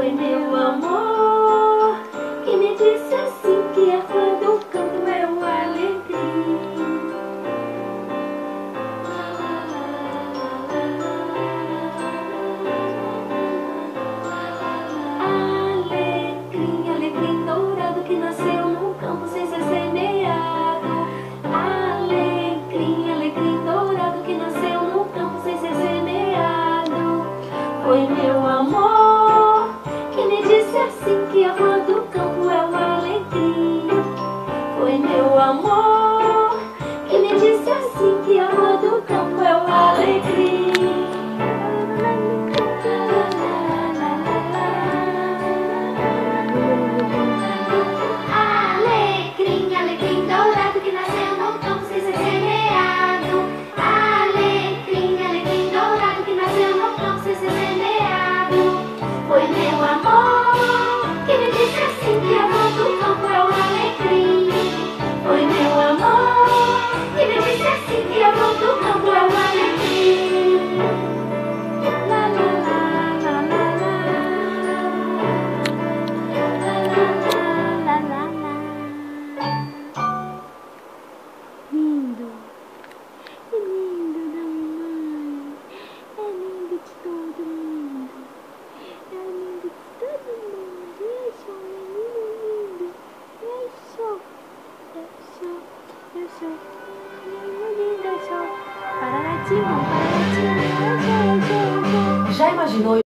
Foi meu amor que me disse assim que a flor do campo é uma alegria. Alecrim, alecrim dourado que nasceu no campo sem ser semeado. Alecrim, alecrim dourado que nasceu no campo sem ser semeado. Foi meu amor que me disse assim que a flor do campo é uma alegria. Foi meu amor que me disse assim que a flor do campo é uma alegria. Alecrim, alecrim dourado que nasceu no campo sem ser semeado. Alecrim, alecrim dourado que nasceu no campo sem ser semeado. Foi meu amor que me disse assim que a flor do campo é uma alegria. Foi meu amor que me disse assim que a flor do campo é uma alegria. La la la la la la. La la la la. Lindo. É lindo da mamãe. É lindo de todo mundo. É lindo de todo mundo. É só, menino lindo. É só. É só. É só. Menino lindo, é só. Pararatinho, pararatinho. É só, é só, é só. Já imaginou